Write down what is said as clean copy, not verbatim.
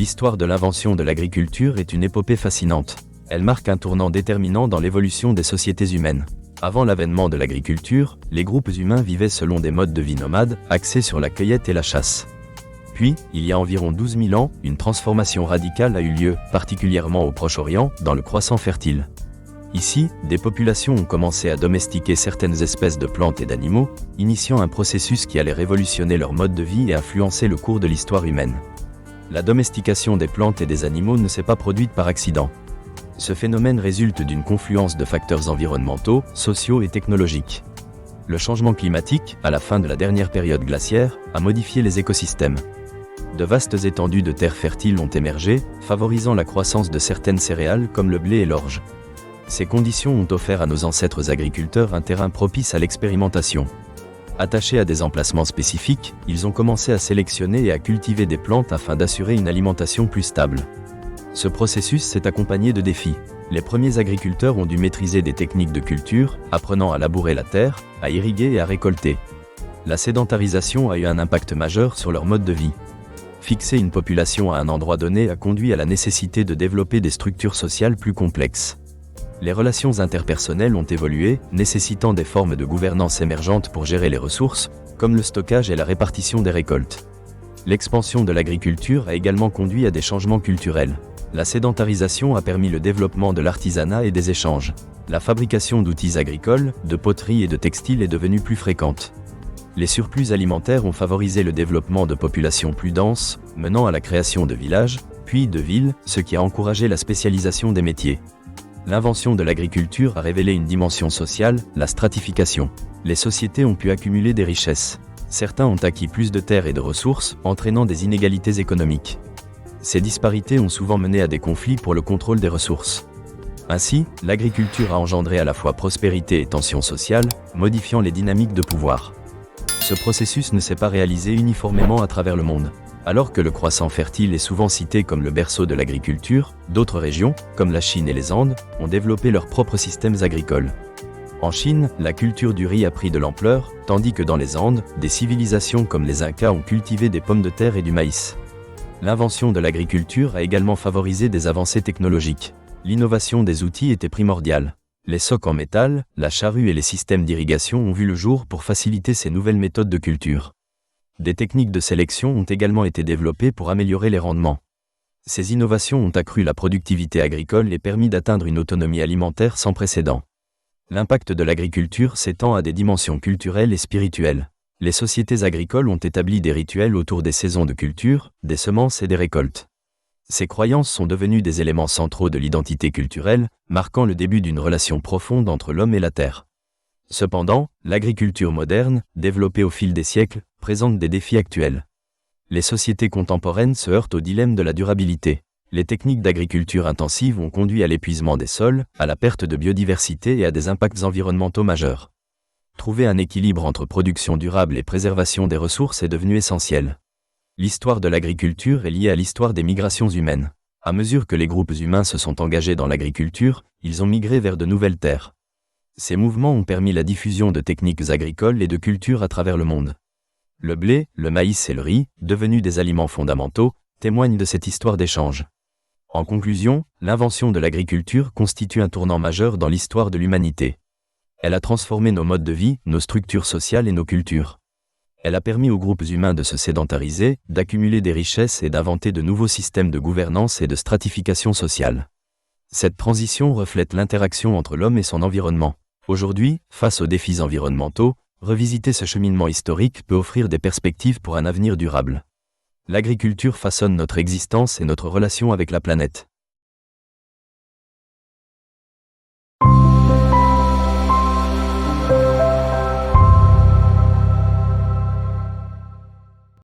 L'histoire de l'invention de l'agriculture est une épopée fascinante. Elle marque un tournant déterminant dans l'évolution des sociétés humaines. Avant l'avènement de l'agriculture, les groupes humains vivaient selon des modes de vie nomades, axés sur la cueillette et la chasse. Puis, il y a environ 12 000 ans, une transformation radicale a eu lieu, particulièrement au Proche-Orient, dans le croissant fertile. Ici, des populations ont commencé à domestiquer certaines espèces de plantes et d'animaux, initiant un processus qui allait révolutionner leur mode de vie et influencer le cours de l'histoire humaine. La domestication des plantes et des animaux ne s'est pas produite par accident. Ce phénomène résulte d'une confluence de facteurs environnementaux, sociaux et technologiques. Le changement climatique, à la fin de la dernière période glaciaire, a modifié les écosystèmes. De vastes étendues de terres fertiles ont émergé, favorisant la croissance de certaines céréales comme le blé et l'orge. Ces conditions ont offert à nos ancêtres agriculteurs un terrain propice à l'expérimentation. Attachés à des emplacements spécifiques, ils ont commencé à sélectionner et à cultiver des plantes afin d'assurer une alimentation plus stable. Ce processus s'est accompagné de défis. Les premiers agriculteurs ont dû maîtriser des techniques de culture, apprenant à labourer la terre, à irriguer et à récolter. La sédentarisation a eu un impact majeur sur leur mode de vie. Fixer une population à un endroit donné a conduit à la nécessité de développer des structures sociales plus complexes. Les relations interpersonnelles ont évolué, nécessitant des formes de gouvernance émergentes pour gérer les ressources, comme le stockage et la répartition des récoltes. L'expansion de l'agriculture a également conduit à des changements culturels. La sédentarisation a permis le développement de l'artisanat et des échanges. La fabrication d'outils agricoles, de poterie et de textiles est devenue plus fréquente. Les surplus alimentaires ont favorisé le développement de populations plus denses, menant à la création de villages, puis de villes, ce qui a encouragé la spécialisation des métiers. L'invention de l'agriculture a révélé une dimension sociale, la stratification. Les sociétés ont pu accumuler des richesses. Certains ont acquis plus de terres et de ressources, entraînant des inégalités économiques. Ces disparités ont souvent mené à des conflits pour le contrôle des ressources. Ainsi, l'agriculture a engendré à la fois prospérité et tension sociale, modifiant les dynamiques de pouvoir. Ce processus ne s'est pas réalisé uniformément à travers le monde. Alors que le croissant fertile est souvent cité comme le berceau de l'agriculture, d'autres régions, comme la Chine et les Andes, ont développé leurs propres systèmes agricoles. En Chine, la culture du riz a pris de l'ampleur, tandis que dans les Andes, des civilisations comme les Incas ont cultivé des pommes de terre et du maïs. L'invention de l'agriculture a également favorisé des avancées technologiques. L'innovation des outils était primordiale. Les socs en métal, la charrue et les systèmes d'irrigation ont vu le jour pour faciliter ces nouvelles méthodes de culture. Des techniques de sélection ont également été développées pour améliorer les rendements. Ces innovations ont accru la productivité agricole et permis d'atteindre une autonomie alimentaire sans précédent. L'impact de l'agriculture s'étend à des dimensions culturelles et spirituelles. Les sociétés agricoles ont établi des rituels autour des saisons de culture, des semences et des récoltes. Ces croyances sont devenues des éléments centraux de l'identité culturelle, marquant le début d'une relation profonde entre l'homme et la terre. Cependant, l'agriculture moderne, développée au fil des siècles, présente des défis actuels. Les sociétés contemporaines se heurtent au dilemme de la durabilité. Les techniques d'agriculture intensive ont conduit à l'épuisement des sols, à la perte de biodiversité et à des impacts environnementaux majeurs. Trouver un équilibre entre production durable et préservation des ressources est devenu essentiel. L'histoire de l'agriculture est liée à l'histoire des migrations humaines. À mesure que les groupes humains se sont engagés dans l'agriculture, ils ont migré vers de nouvelles terres. Ces mouvements ont permis la diffusion de techniques agricoles et de cultures à travers le monde. Le blé, le maïs et le riz, devenus des aliments fondamentaux, témoignent de cette histoire d'échange. En conclusion, l'invention de l'agriculture constitue un tournant majeur dans l'histoire de l'humanité. Elle a transformé nos modes de vie, nos structures sociales et nos cultures. Elle a permis aux groupes humains de se sédentariser, d'accumuler des richesses et d'inventer de nouveaux systèmes de gouvernance et de stratification sociale. Cette transition reflète l'interaction entre l'homme et son environnement. Aujourd'hui, face aux défis environnementaux, revisiter ce cheminement historique peut offrir des perspectives pour un avenir durable. L'agriculture façonne notre existence et notre relation avec la planète.